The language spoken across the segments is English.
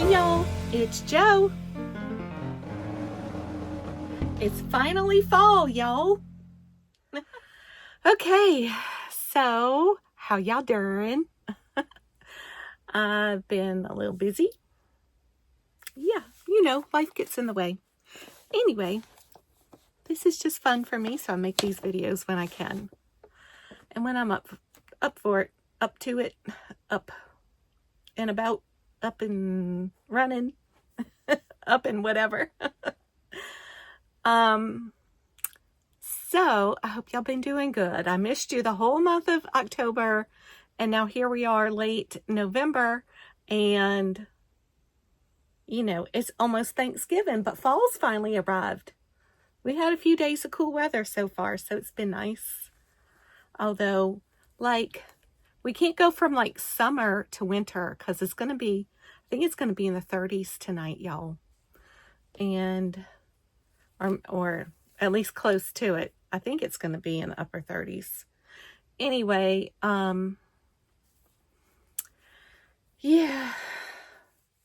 Hey y'all, it's Jo. It's finally fall, y'all. Okay, so how y'all doing? I've been a little busy. Yeah, you know, life gets in the way. Anyway, this is just fun for me, so I make these videos when I can. And when I'm up for it, up to it, up and about, up and running, up and whatever. So I hope y'all been doing good. I missed you the whole month of October, and now here we are late November, and you know, it's almost Thanksgiving, but fall's finally arrived. We had a few days of cool weather so far, so it's been nice. Although, like, we can't go from like summer to winter because it's going to be, I think it's going to be in the 30s tonight, y'all. And, or at least close to it. I think it's going to be in the upper 30s. Anyway, yeah.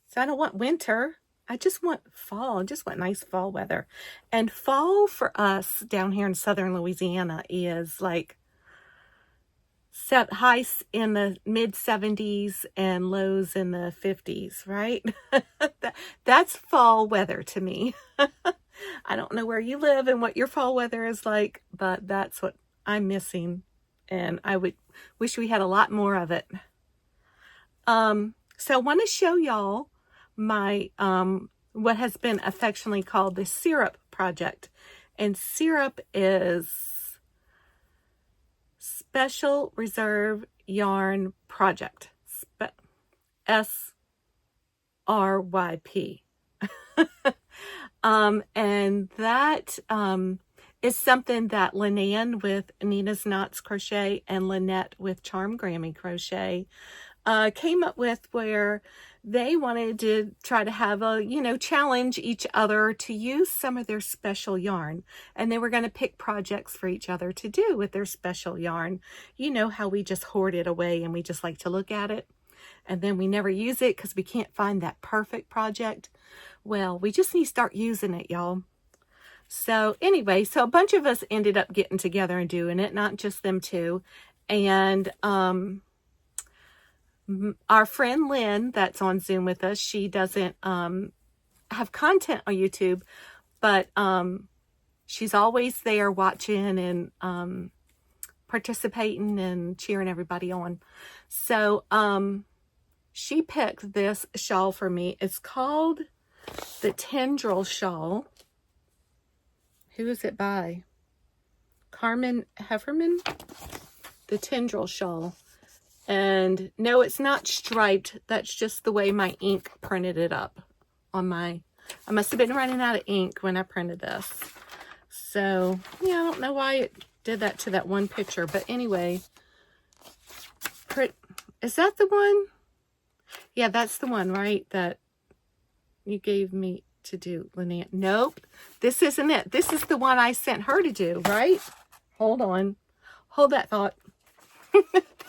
So I don't want winter. I just want fall. I just want nice fall weather. And fall for us down here in southern Louisiana is like highs in the mid 70s and lows in the 50s, right? That's fall weather to me. I don't know where you live and what your fall weather is like, but that's what I'm missing. And I would wish we had a lot more of it. So I want to show y'all my, what has been affectionately called the syrup project. And syrup is Special Reserve Yarn Project. SRYP. And that is something that Lynanne with Nina's Knots Crochet and Lynette with Charm Grammy Crochet came up with, where they wanted to try to have a, you know, challenge each other to use some of their special yarn. And they were going to pick projects for each other to do with their special yarn. You know how we just hoard it away and we just like to look at it, and then we never use it because we can't find that perfect project. Well, we just need to start using it, y'all. So anyway, so a bunch of us ended up getting together and doing it, not just them two. And our friend Lynn that's on Zoom with us, she doesn't have content on YouTube, but she's always there watching and participating and cheering everybody on. So she picked this shawl for me. It's called the Tendril Shawl. Who is it by? Carmen Hefferman? The Tendril Shawl. And no, it's not striped. That's just the way my ink printed it up on my, I must have been running out of ink when I printed this. So, yeah, I don't know why it did that to that one picture. But anyway, is that the one? Yeah, that's the one, right? That you gave me to do, Lynette. Nope, this isn't it. This is the one I sent her to do, right? Hold on. Hold that thought.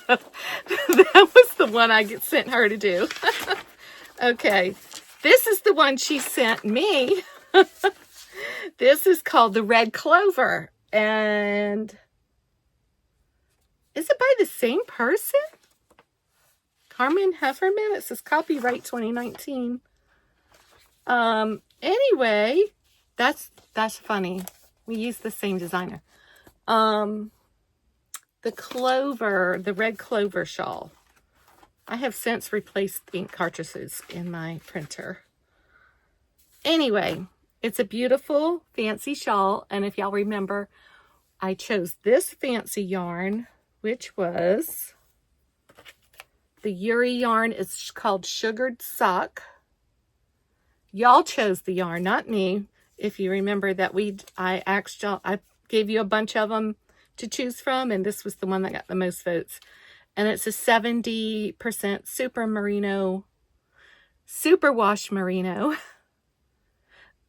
That was the one I sent her to do. Okay, this is the one she sent me. This is called the Red Clover. And is it by the same person? Carmen Hefferman. It says copyright 2019. Anyway, that's funny. We use the same designer. The clover, the Red Clover shawl. I have since replaced ink cartridges in my printer. Anyway, it's a beautiful fancy shawl, and if y'all remember, I chose this fancy yarn, which was the Yuri yarn. It's called Sugared Sock. Y'all chose the yarn, not me. If you remember that I asked y'all, I gave you a bunch of them to choose from, and this was the one that got the most votes. And it's a 70% super wash merino,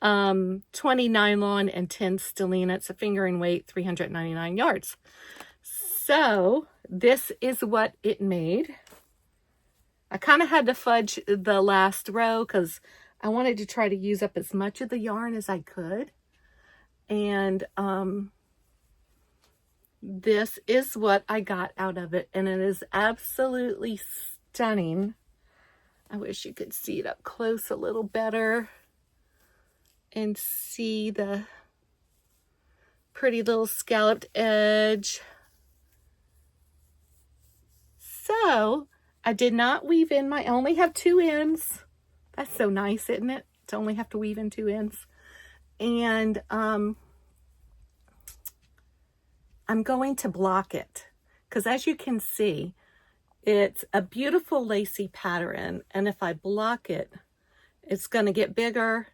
20 nylon and 10 stellina. It's a fingering weight, 399 yards. So this is what it made. I kind of had to fudge the last row because I wanted to try to use up as much of the yarn as I could. And this is what I got out of it, and it is absolutely stunning. I wish you could see it up close a little better and see the pretty little scalloped edge. So I did not weave in I only have 2 ends. That's so nice, isn't it? To only have to weave in 2 ends. And I'm going to block it because, as you can see, it's a beautiful lacy pattern, and if I block it, it's going to get bigger,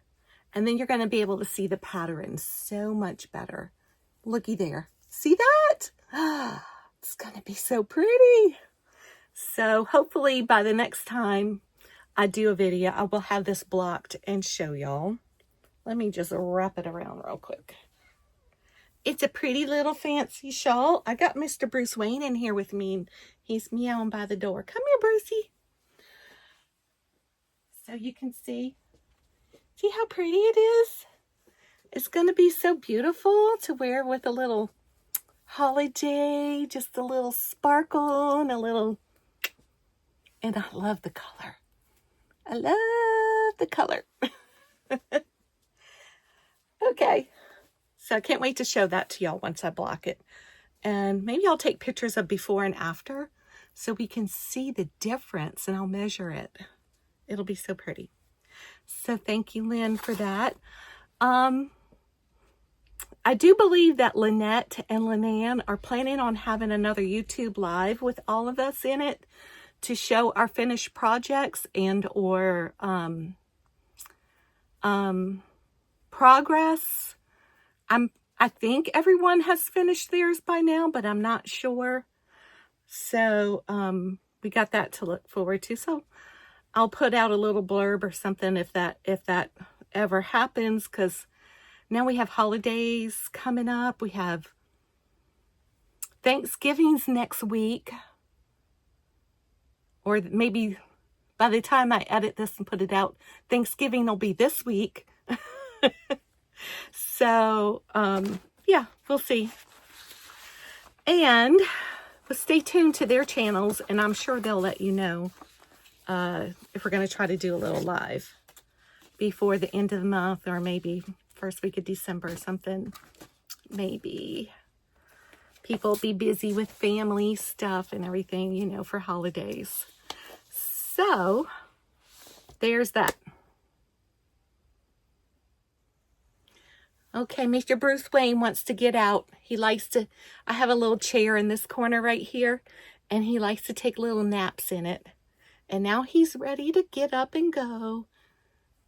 and then you're going to be able to see the pattern so much better. Looky there. See that? It's going to be so pretty. So hopefully by the next time I do a video, I will have this blocked and show y'all. Let me just wrap it around real quick. It's a pretty little fancy shawl. I got Mr. Bruce Wayne in here with me, and he's meowing by the door. Come here, Brucey. So you can see how pretty it is? It's going to be so beautiful to wear with a little holiday, just a little sparkle and a little, and I love the color. I love the color. Okay. So I can't wait to show that to y'all once I block it. And maybe I'll take pictures of before and after so we can see the difference, and I'll measure it. It'll be so pretty. So thank you, Lynn, for that. I do believe that Lynette and Lynanne are planning on having another YouTube live with all of us in it to show our finished projects and or progress. I think everyone has finished theirs by now, but I'm not sure. So we got that to look forward to. So I'll put out a little blurb or something if that ever happens, because now we have holidays coming up. We have Thanksgiving's next week, or maybe by the time I edit this and put it out, Thanksgiving will be this week. So, yeah, we'll see. And but stay tuned to their channels, and I'm sure they'll let you know if we're going to try to do a little live before the end of the month, or maybe first week of December or something. Maybe people will be busy with family stuff and everything, you know, for holidays. So, there's that. Okay, Mr. Bruce Wayne wants to get out. He likes to, I have a little chair in this corner right here, and he likes to take little naps in it. And now he's ready to get up and go.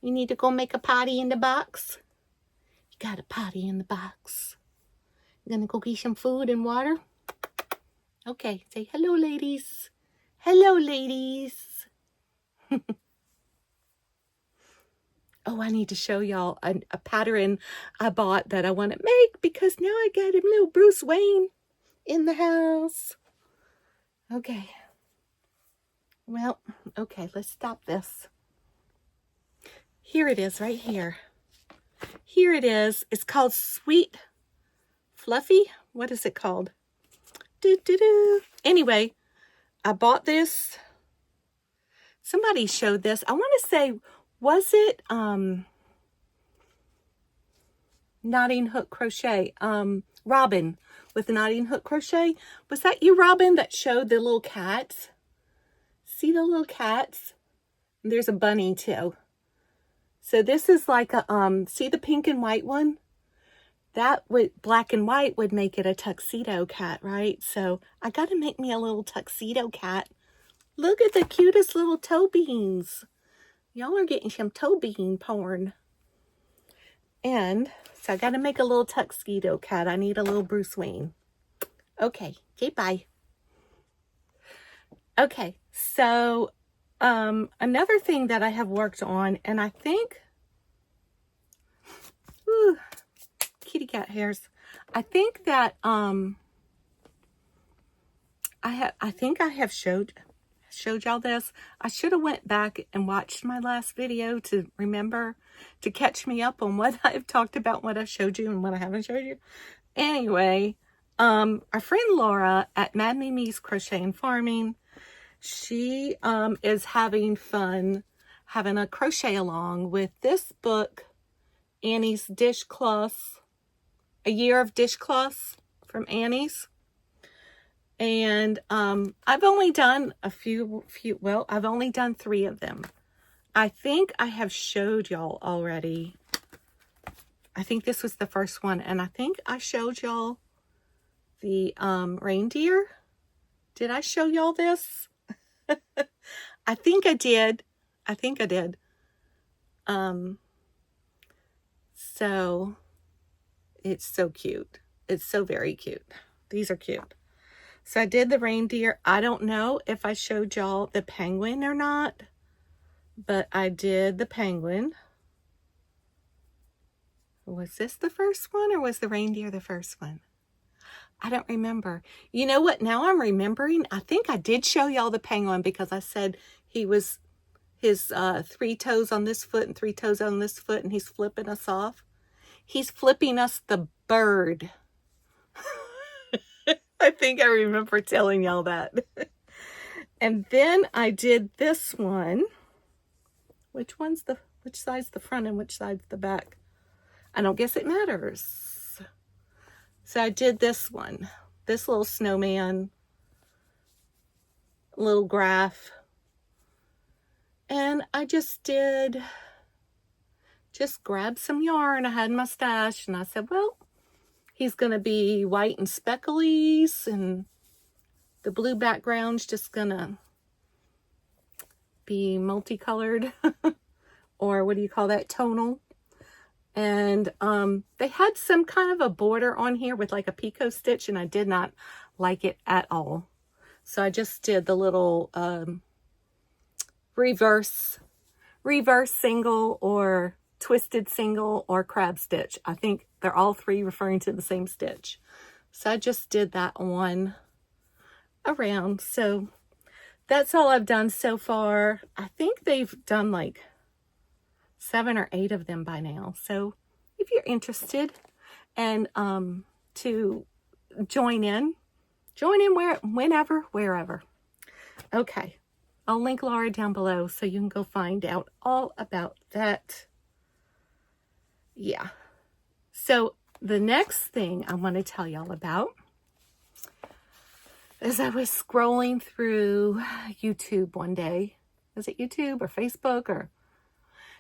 You need to go make a potty in the box? You got a potty in the box. You gonna go get some food and water? Okay, say hello, ladies. Hello, ladies. Oh, I need to show y'all a pattern I bought that I want to make, because now I got a little Bruce Wayne in the house. Okay. Well, okay, let's stop this. Here it is right here. Here it is. It's called Sweet Fluffy. What is it called? Anyway, I bought this. Somebody showed this. I want to say, was it Knotting Hook Crochet? Robin with Knotting Hook Crochet. Was that you, Robin, that showed the little cats? See the little cats? And there's a bunny too. So this is like a, see the pink and white one? That would, black and white would make it a tuxedo cat, right? So I got to make me a little tuxedo cat. Look at the cutest little toe beans. Y'all are getting some toe bean porn. And so I got to make a little tuxedo cat. I need a little Bruce Wayne. Okay, bye. Okay, so another thing that I have worked on, and I think, kitty cat hairs. I think that I think I have showed. showed y'all this. I should have went back and watched my last video to remember to catch me up on what I've talked about, what I showed you and what I haven't showed you. Anyway, our friend Laura at Mad Mimi's Crochet and Farming, she is having fun having a crochet along with this book, Annie's Dishcloths, A Year of Dishcloths from Annie's. And I've only done I've only done 3 of them. I think I have showed y'all already. I think this was the first one, and I think I showed y'all the reindeer. Did I show y'all this? I think I did. I think I did. So it's so cute. It's so very cute. These are cute. So I did the reindeer. I don't know if I showed y'all the penguin or not, but I did the penguin. Was this the first one, or was the reindeer the first one? I don't remember. You know what? Now I'm remembering. I think I did show y'all the penguin because I said he was his 3 toes on this foot and 3 toes on this foot, and he's flipping us off. He's flipping us the bird. I think I remember telling y'all that. And then I did this one. Which side's the front and which side's the back? I don't guess it matters. So I did this one. This little snowman. Little graph. And I just grabbed some yarn I had in my stash, and I said, well, he's going to be white and specklies, and the blue background's just going to be multicolored, or what do you call that, tonal. And they had some kind of a border on here with like a picot stitch, and I did not like it at all. So I just did the little reverse single, or twisted single, or crab stitch. I think they're all 3 referring to the same stitch. So I just did that one around. So that's all I've done so far. I think they've done like 7 or 8 of them by now. So if you're interested and to join in whenever, wherever. Okay. I'll link Laura down below so you can go find out all about that. Yeah. So the next thing I want to tell y'all about is I was scrolling through YouTube one day. Was it YouTube or Facebook or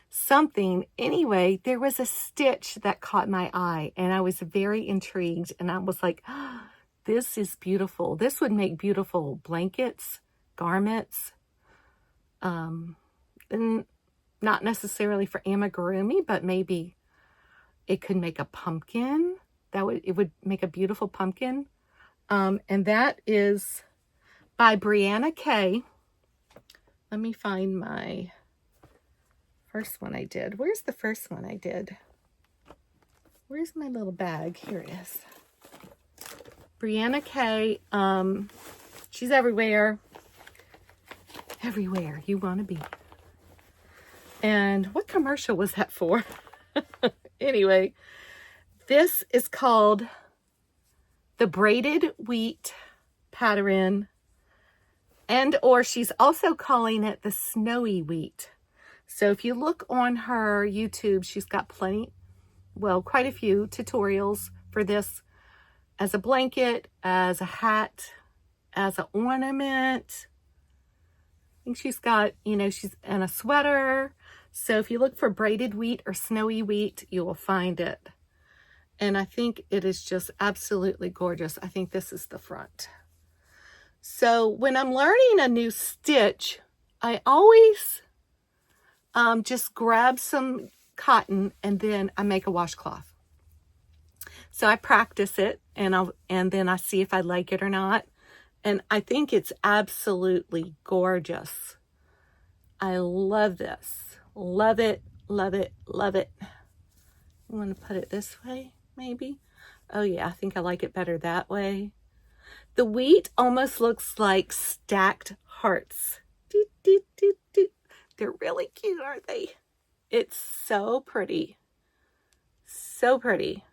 something? Anyway, there was a stitch that caught my eye, and I was very intrigued, and I was like, oh, this is beautiful. This would make beautiful blankets, garments, and not necessarily for amigurumi, but maybe it could make a pumpkin. It would make a beautiful pumpkin. And that is by Brianna K. Let me find my first one I did. Where's the first one I did? Where's my little bag? Here it is. Brianna K. She's everywhere. Everywhere you want to be. And what commercial was that for? Anyway, this is called the Braided Wheat pattern, or she's also calling it the Snowy Wheat. So if you look on her YouTube, she's got quite a few tutorials for this as a blanket, as a hat, as an ornament. I think she's got, she's in a sweater. So if you look for Braided Wheat or Snowy Wheat, you will find it. And I think it is just absolutely gorgeous. I think this is the front. So when I'm learning a new stitch, I always just grab some cotton and then I make a washcloth. So I practice it and then I see if I like it or not. And I think it's absolutely gorgeous. I love this. Love it, love it, love it. I want to put it this way, maybe. Oh yeah, I think I like it better that way. The wheat almost looks like stacked hearts. Doo, doo, doo, doo. They're really cute, aren't they? It's so pretty. So pretty.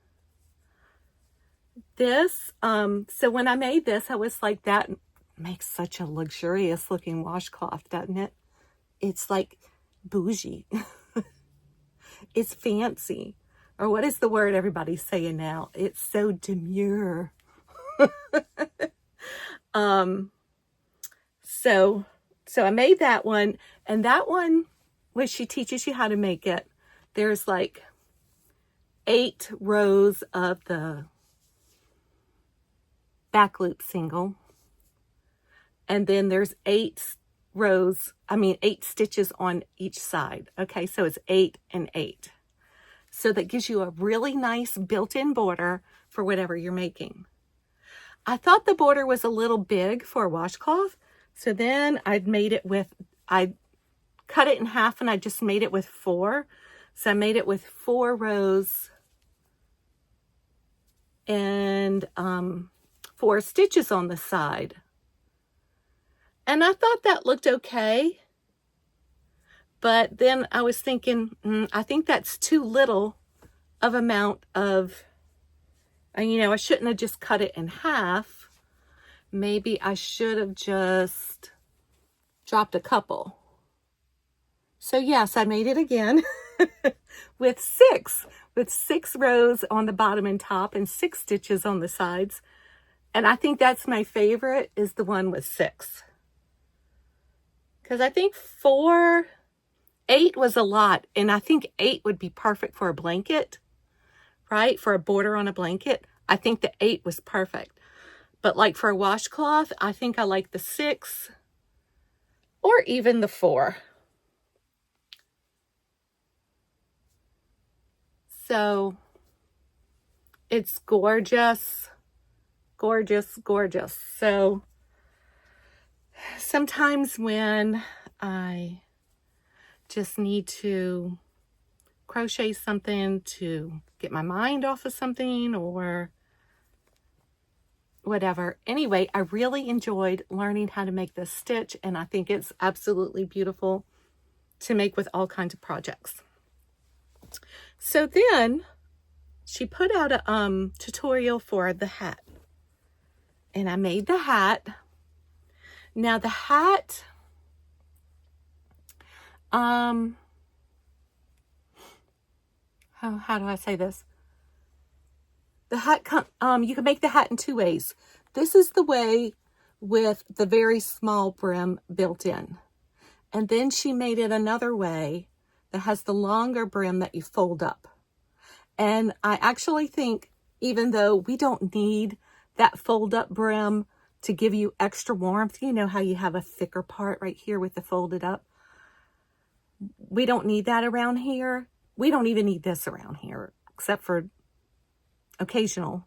This, so when I made this, I was like, that makes such a luxurious looking washcloth, doesn't it? It's like bougie. It's fancy. Or what is the word everybody's saying now? It's so demure. So I made that one, and that one, when she teaches you how to make it, there's like 8 rows of the back loop single, and then there's 8 stitches on each side. Okay, so it's 8 and 8. So that gives you a really nice built-in border for whatever you're making. I thought the border was a little big for a washcloth, so then I cut it in half and I just made it with 4. So I made it with 4 rows and 4 stitches on the side. And I thought that looked okay. But then I was thinking, I think that's too little of amount of, I shouldn't have just cut it in half. Maybe I should have just dropped a couple. So yes, I made it again with 6 rows on the bottom and top and 6 stitches on the sides. And I think that's my favorite, is the one with 6. Because I think 8 was a lot, and I think 8 would be perfect for a blanket, right? For a border on a blanket. I think the 8 was perfect. But like for a washcloth, I think I like the 6 or even the 4. So it's gorgeous, gorgeous, gorgeous. So sometimes when I just need to crochet something to get my mind off of something or whatever. Anyway, I really enjoyed learning how to make this stitch, and I think it's absolutely beautiful to make with all kinds of projects. So then she put out a tutorial for the hat, and I made the hat. Now the hat, how do I say this? The hat, you can make the hat in 2 ways. This is the way with the very small brim built in. And then she made it another way that has the longer brim that you fold up. And I actually think, even though we don't need that fold up brim to give you extra warmth, you know how you have a thicker part right here with the folded up? We don't need that around here. We don't even need this around here, except for occasional,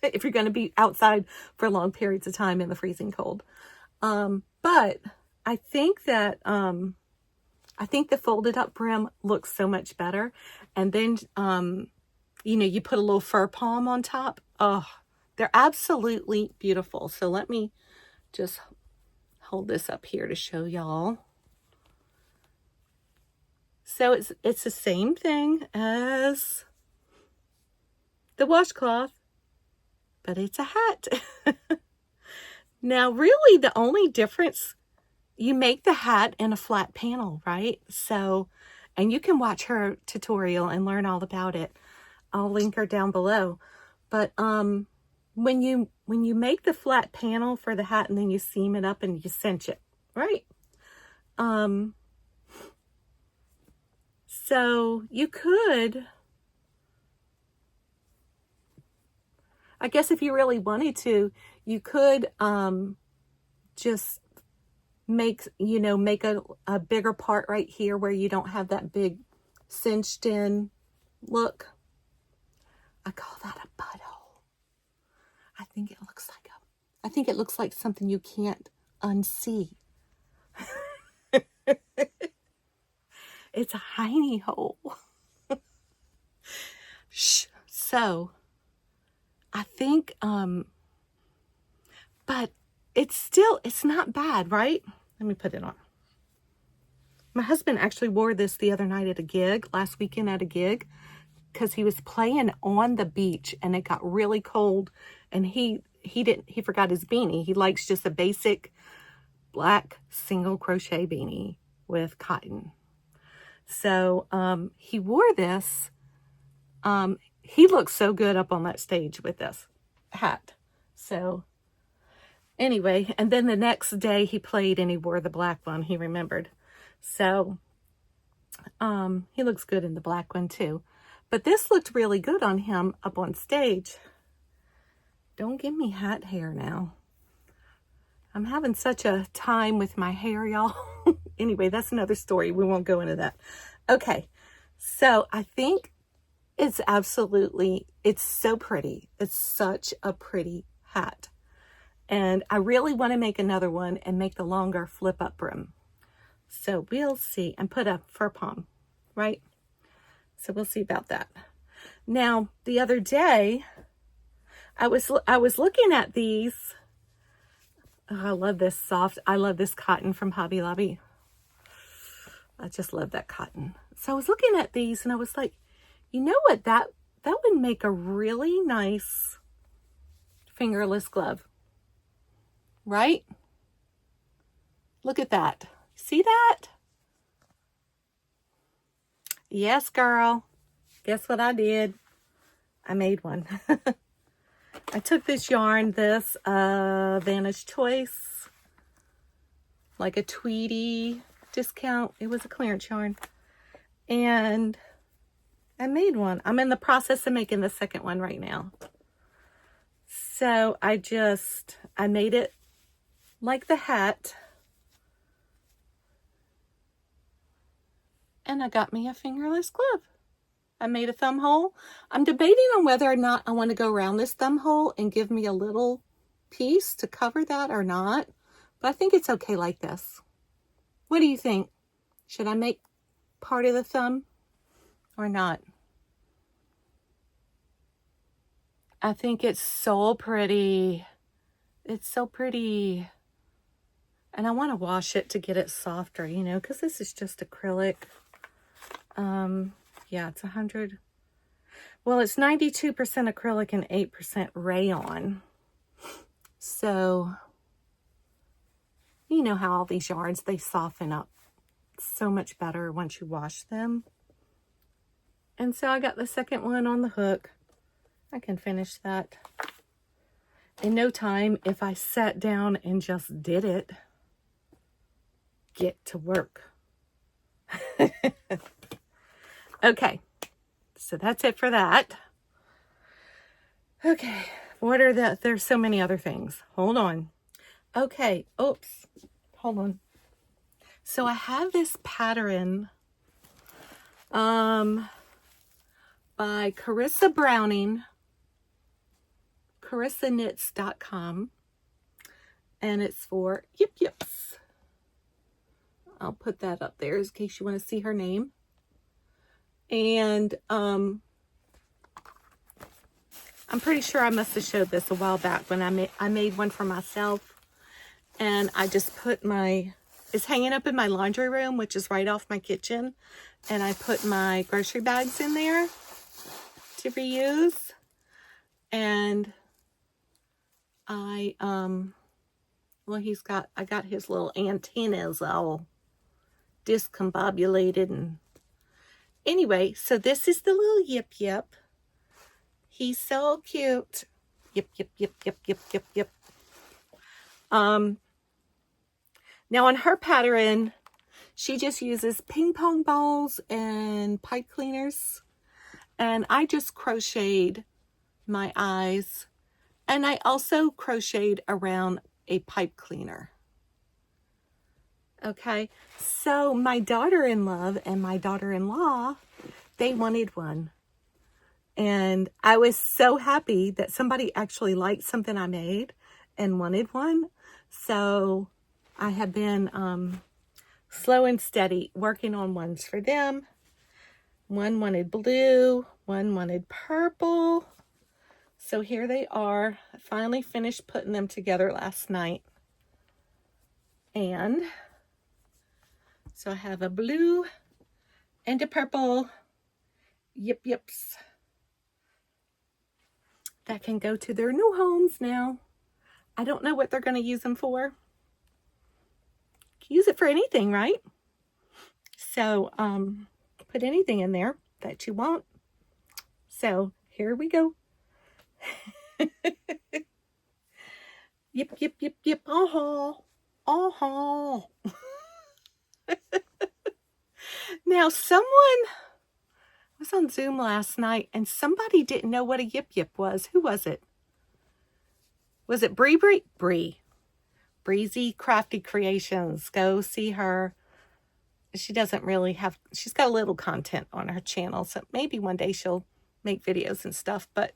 if you're going to be outside for long periods of time in the freezing cold. But I think that, I think the folded up brim looks so much better. And then, you put a little fur palm on top. Oh, they're absolutely beautiful. So let me just hold this up here to show y'all. So it's the same thing as the washcloth, but it's a hat. Now, really, the only difference, you make the hat in a flat panel, right? So, and you can watch her tutorial and learn all about it. I'll link her down below. But when you make the flat panel for the hat and then you seam it up and you cinch it, right? So you could, I guess if you really wanted to, you could just make a bigger part right here where you don't have that big cinched in look. I call that a butthole. I think it looks like something you can't unsee. It's a hiney hole. So I think, but it's not bad, right? Let me put it on. My husband actually wore this the other night at a gig, last weekend at a gig, because he was playing on the beach and it got really cold, and he forgot his beanie. He likes just a basic black single crochet beanie with cotton. So he wore this. He looked so good up on that stage with this hat. So anyway, and then the next day he played and he wore the black one. He remembered. So he looks good in the black one too. But this looked really good on him up on stage. Don't give me hat hair now. I'm having such a time with my hair, y'all. Anyway, that's another story. We won't go into that. Okay, so I think it's so pretty. It's such a pretty hat. And I really want to make another one and make the longer flip up brim. So we'll see, and put a fur palm, right? So we'll see about that. Now, the other day, I was looking at these. Oh, I love this cotton from Hobby Lobby. I just love that cotton. So I was looking at these and I was like, you know what? That would make a really nice fingerless glove, right? Look at that. See that? Yes, girl. Guess what I did? I made one. I took this yarn, this Vantage Choice, like a Tweety discount. It was a clearance yarn. And I made one. I'm in the process of making the second one right now. So I made it like the hat. And I got me a fingerless glove. I made a thumb hole. I'm debating on whether or not I want to go around this thumb hole and give me a little piece to cover that or not. But I think it's okay like this. What do you think? Should I make part of the thumb or not? I think it's so pretty. It's so pretty. And I want to wash it to get it softer, you know, because this is just acrylic. Yeah, it's 100. Well, it's 92% acrylic and 8% rayon. So, you know how all these yarns, they soften up so much better once you wash them. And so I got the second one on the hook. I can finish that in no time if I sat down and just did it. Get to work. Okay, so that's it for that. Okay, there's so many other things. Hold on. Okay, oops, hold on. So I have this pattern by Carissa Browning, CarissaKnits.com, and it's for Yip Yips. I'll put that up there in case you want to see her name. And I'm pretty sure I must have showed this a while back when I made one for myself, and I just put it's hanging up in my laundry room, which is right off my kitchen, and I put my grocery bags in there to reuse. And I got his little antennas all discombobulated. And anyway, so this is the little Yip Yip. He's so cute. Yip, yip, yip, yip, yip, yip, yip. Now on her pattern, she just uses ping pong balls and pipe cleaners. And I just crocheted my eyes. And I also crocheted around a pipe cleaner. Okay, so my daughter-in-law and my daughter-in-law, they wanted one. And I was so happy that somebody actually liked something I made and wanted one. So I have been slow and steady working on ones for them. One wanted blue, one wanted purple. So here they are. I finally finished putting them together last night. And so I have a blue and a purple Yip Yips that can go to their new homes now. I don't know what they're going to use them for. Use it for anything, right? So put anything in there that you want. So here we go. Yip, yip, yip, yip. Uh-huh. Uh-huh. Now, someone was on Zoom last night and somebody didn't know what a Yip Yip was. Who was it? Was it Bri Bri? Bri. Breezy Crafty Creations. Go see her. She doesn't really have, she's got a little content on her channel, so maybe one day she'll make videos and stuff, but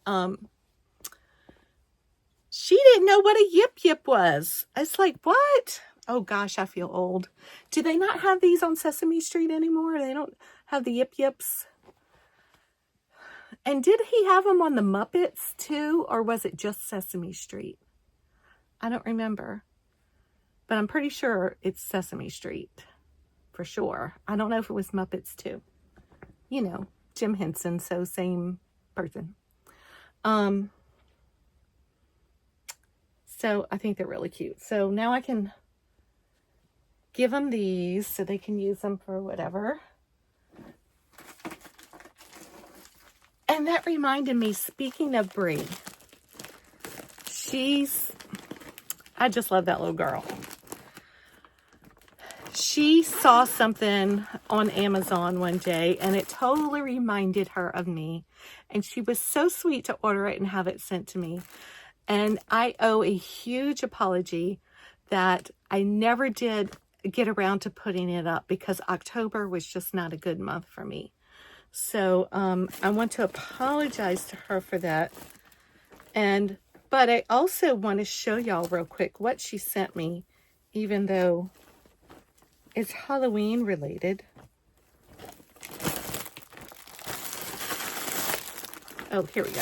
she didn't know what a Yip Yip was. It's like, what? Oh gosh, I feel old. Do they not have these on Sesame Street anymore? They don't have the Yip Yips? And did he have them on the Muppets too, or was it just Sesame Street? I don't remember, but I'm pretty sure it's Sesame Street. For sure. I don't know if it was Muppets too. You know, Jim Henson, so same person. So I think they're really cute. So now I can give them these so they can use them for whatever. And that reminded me, speaking of Bri, I just love that little girl. She saw something on Amazon one day and it totally reminded her of me. And she was so sweet to order it and have it sent to me. And I owe a huge apology that I never did get around to putting it up because October was just not a good month for me. So I want to apologize to her for that. But I also want to show y'all real quick what she sent me, even though it's Halloween related. Oh, here we go.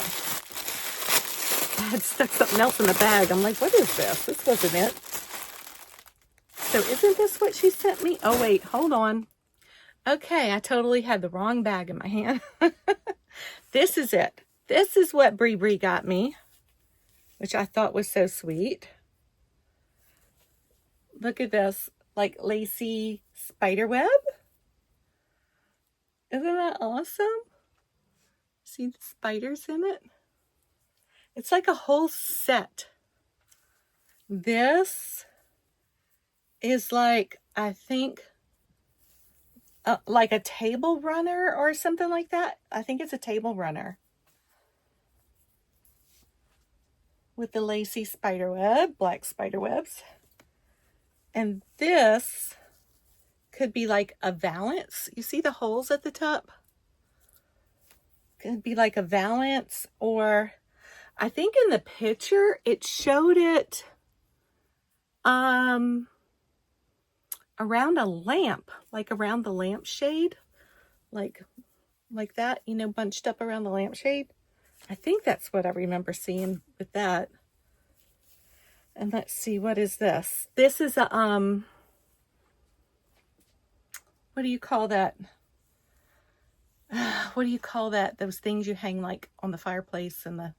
I had stuck something else in the bag. I'm like, what is this? This wasn't it. So isn't this what she sent me? Oh, wait, hold on. Okay, I totally had the wrong bag in my hand. This is it. This is what Bri Bri got me, which I thought was so sweet. Look at this. Like lacy spider web. Isn't that awesome? See the spiders in it? It's like a whole set. This is like, I think, like a table runner or something like that. I think it's a table runner. With the lacy spider web, black spider webs. And this could be like a valance. You see the holes at the top? Could be like a valance, or I think in the picture it showed it around a lamp, like around the lampshade, like that, you know, bunched up around the lampshade. I think that's what I remember seeing with that. And let's see, what is this? This is a, what do you call that? What do you call that? Those things you hang like on the fireplace and the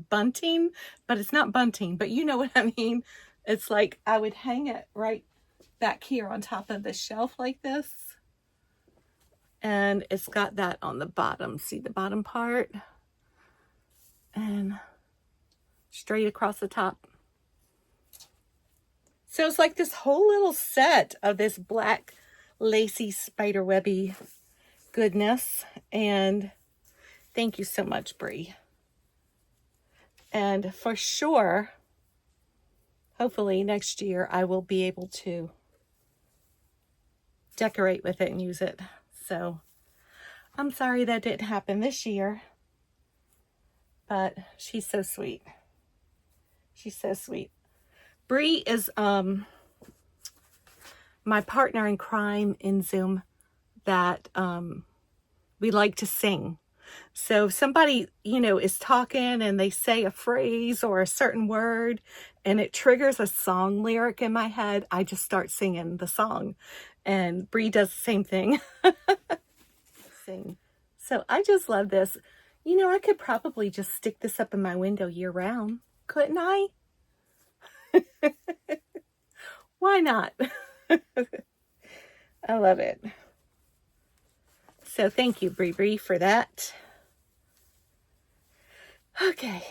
bunting, but it's not bunting, but you know what I mean. It's like I would hang it right back here on top of the shelf like this. And it's got that on the bottom. See the bottom part? And straight across the top. So it's like this whole little set of this black lacy spider webby goodness. And thank you so much, Bri. And for sure, hopefully next year I will be able to decorate with it and use it. So I'm sorry that didn't happen this year, but she's so sweet. She's so sweet. Bri is my partner in crime in Zoom that we like to sing. So if somebody, you know, is talking and they say a phrase or a certain word and it triggers a song lyric in my head, I just start singing the song. And Bri does the same thing. Sing. So I just love this. You know, I could probably just stick this up in my window year round, couldn't I? Why not? I love it. So thank you, Bri Bri, for that. Okay.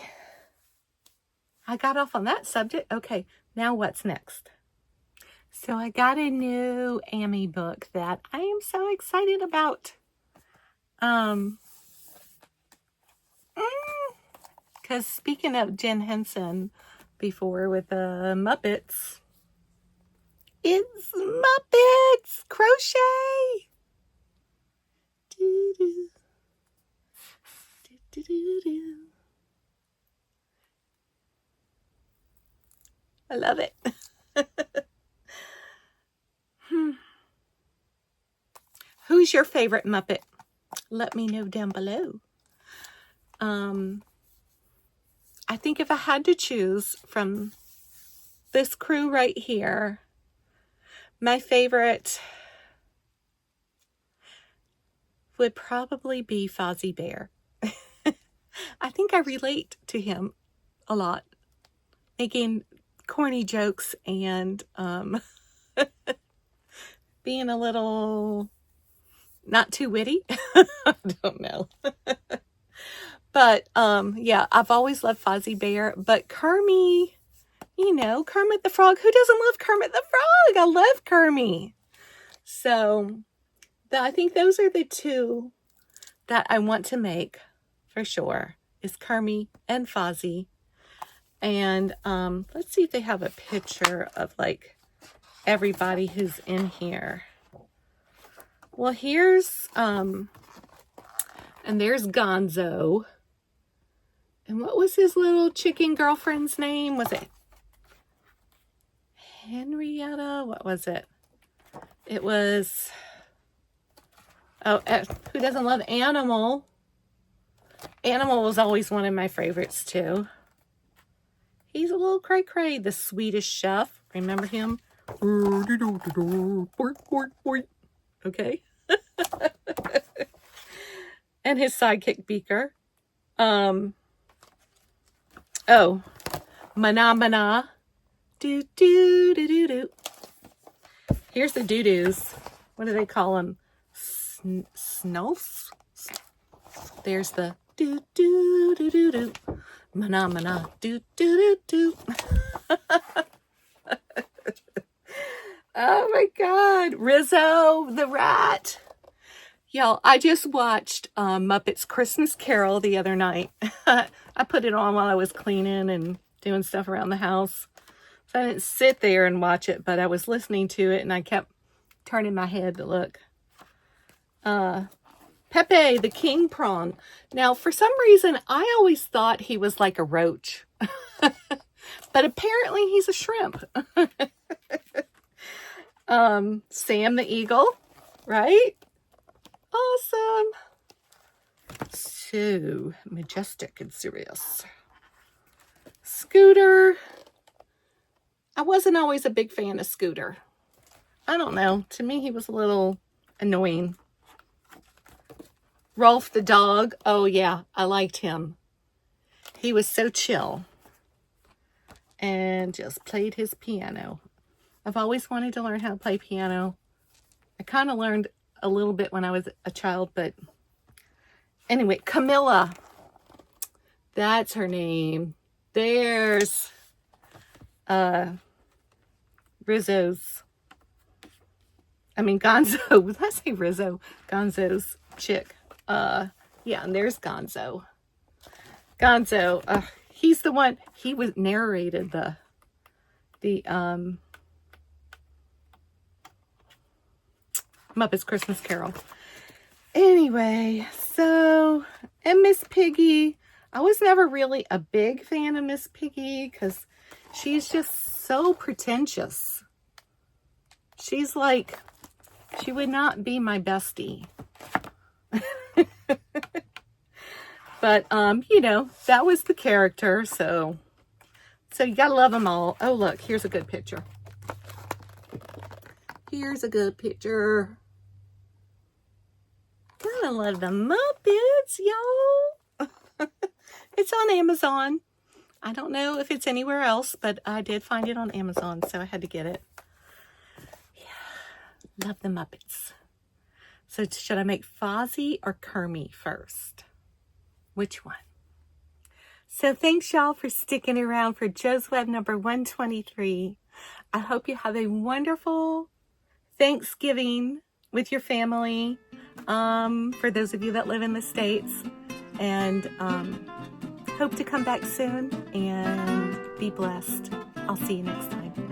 I got off on that subject. Okay, now what's next? So I got a new Amy book that I am so excited about. Because speaking of Jen Henson before with the Muppets, it's Muppets Crochet. Doo-doo. Doo-doo-doo-doo. I love it. Who's your favorite Muppet? Let me know down below. I think if I had to choose from this crew right here, my favorite would probably be Fozzie Bear. I think I relate to him a lot, making corny jokes and being a little not too witty. I don't know. But yeah, I've always loved Fozzie Bear, but Kermit, you know, Kermit the Frog. Who doesn't love Kermit the Frog? I love Kermit. So I think those are the two that I want to make for sure, is Kermit and Fozzie. And let's see if they have a picture of like everybody who's in here. Well, here's and there's Gonzo. And what was his little chicken girlfriend's name? Was it Henrietta? What was it? It was, oh, who doesn't love Animal? Animal was always one of my favorites too. He's a little cray-cray, the Swedish chef. Remember him? Okay. And his sidekick Beaker. Oh, Mana. Do do do do do. Here's the doo-doos. What do they call them? Snowfs? There's the do do do do do. Mana do do do do. Oh my God, Rizzo the rat. Y'all, I just watched Muppet's Christmas Carol the other night. I put it on while I was cleaning and doing stuff around the house. So I didn't sit there and watch it, but I was listening to it and I kept turning my head to look. Pepe, the king prawn. Now, for some reason, I always thought he was like a roach. But apparently he's a shrimp. Sam the eagle, right? Awesome. So majestic and serious. Scooter. I wasn't always a big fan of Scooter. I don't know. To me, he was a little annoying. Rolf the dog. Oh, yeah. I liked him. He was so chill. And just played his piano. I've always wanted to learn how to play piano. I kind of learned a little bit when I was a child, but anyway, Camilla. That's her name. There's Gonzo. Did I say Rizzo? Gonzo's chick. Yeah, and there's Gonzo. Gonzo, he's the one, he was narrated the Muppet's Christmas Carol. Anyway, so, and Miss Piggy. I was never really a big fan of Miss Piggy because she's just so pretentious. She's like, she would not be my bestie. But, you know, that was the character, so you gotta love them all. Oh, look, here's a good picture. Here's a good picture. Gotta love the Muppets, y'all. It's on Amazon. I don't know if it's anywhere else, but I did find it on Amazon, so I had to get it. Yeah, love the Muppets. So should I make Fozzie or Kermie first? Which one? So thanks y'all for sticking around for Joe's Web number 123. I hope you have a wonderful Thanksgiving with your family, for those of you that live in the States, and hope to come back soon and be blessed. I'll see you next time.